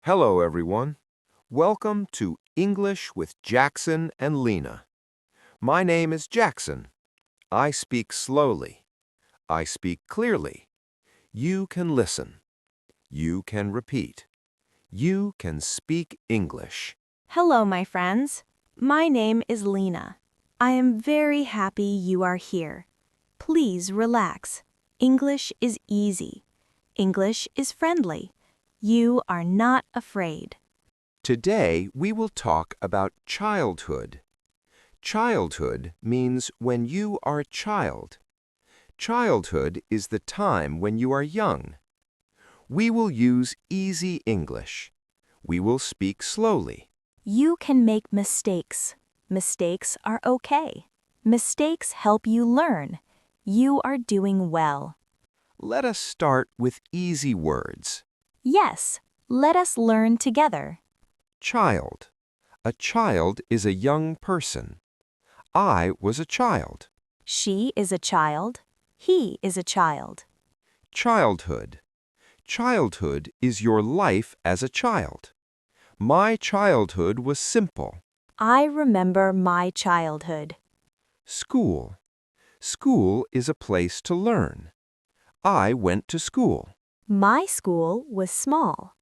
Hello, everyone. Welcome to English with Jackson and Lena. My name is Jackson. I speak slowly. I speak clearly. You can listen. You can repeat. You can speak English. Hello, my friends. My name is Lena. I am very happy you are here. Please relax. English is easy. English is friendly. You are not afraid. Today, we will talk about childhood. Childhood means when you are a child. Childhood is the time when you are young. We will use easy English. We will speak slowly. You can make mistakes. Mistakes are okay. Mistakes help you learn. You are doing well. Let us start with easy words. Yes, let us learn together. Child. A child is a young person. I was a child. She is a child. He is a child. Childhood. Childhood is your life as a child. My childhood was simple. I remember my childhood. School. School is a place to learn. I went to school. My school was small.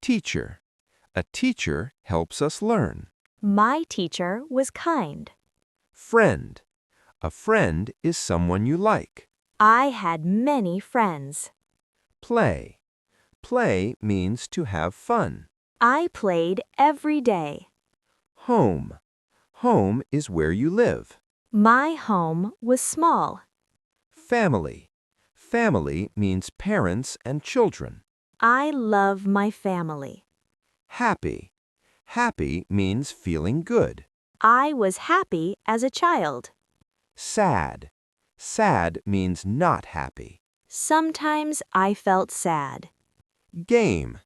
Teacher. A teacher helps us learn. My teacher was kind. Friend. A friend is someone you like. I had many friends. Play. Play means to have fun. I played every day. Home. Home is where you live. My home was small. Family. Family means parents and children. I love my family. Happy. Happy means feeling good. I was happy as a child. Sad. Sad means not happy. Sometimes I felt sad. Game.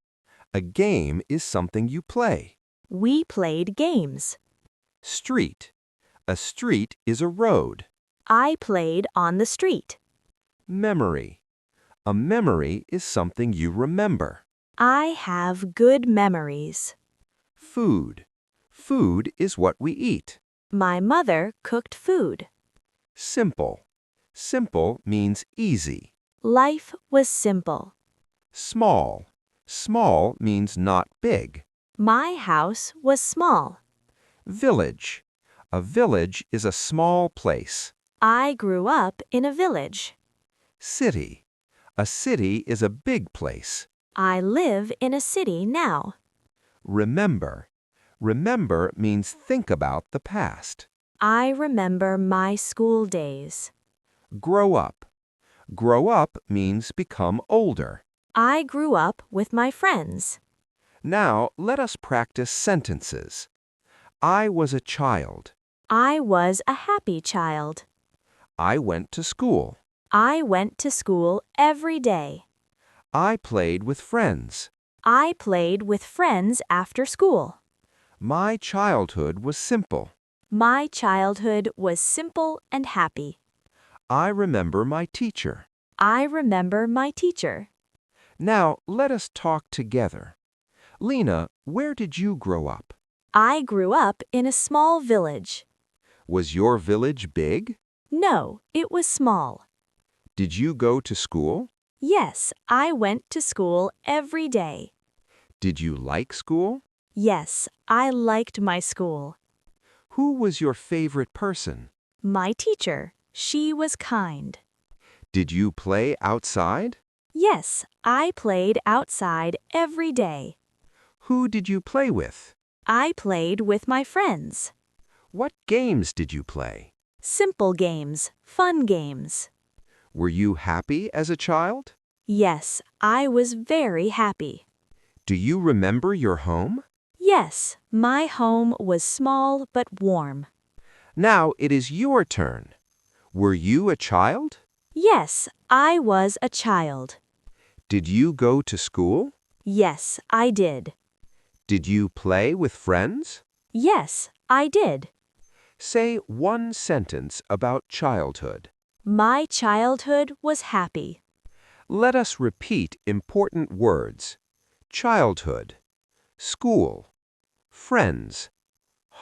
A game is something you play. We played games. Street. A street is a road. I played on the street. Memory. A memory is something you remember. I have good memories. Food. Food is what we eat. My mother cooked food. Simple. Simple means easy. Life was simple. Small. Small means not big. My house was small. Village. A village is a small place. I grew up in a village. City. A city is a big place. I live in a city now. Remember. Remember means think about the past. I remember my school days. Grow up. Grow up means become older. I grew up with my friends. Now let us practice sentences. I was a child. I was a happy child. I went to school. I went to school every day. I played with friends. I played with friends after school. My childhood was simple. My childhood was simple and happy. I remember my teacher. I remember my teacher. Now let us talk together. Lena, where did you grow up? I grew up in a small village. Was your village big? No, it was small. Did you go to school? Yes, I went to school every day. Did you like school? Yes, I liked my school. Who was your favorite person? My teacher, she was kind. Did you play outside? Yes, I played outside every day. Who did you play with? I played with my friends. What games did you play? Simple games, fun games. Were you happy as a child? Yes, I was very happy. Do you remember your home? Yes, my home was small but warm. Now it is your turn. Were you a child? Yes, I was a child. Did you go to school? Yes, I did. Did you play with friends? Yes, I did. Say one sentence about childhood. My childhood was happy. Let us repeat important words. Childhood. school, friends,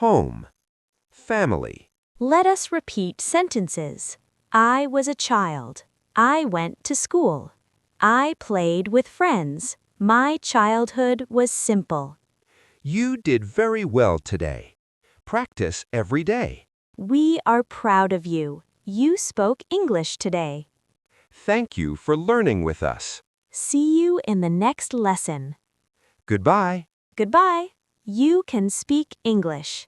home, family. Let us repeat sentences. I was a child. I went to school. I played with friends. My childhood was simple. You did very well today. Practice every day. We are proud of you. You spoke English today. Thank you for learning with us. See you in the next lesson. Goodbye. Goodbye. You can speak English.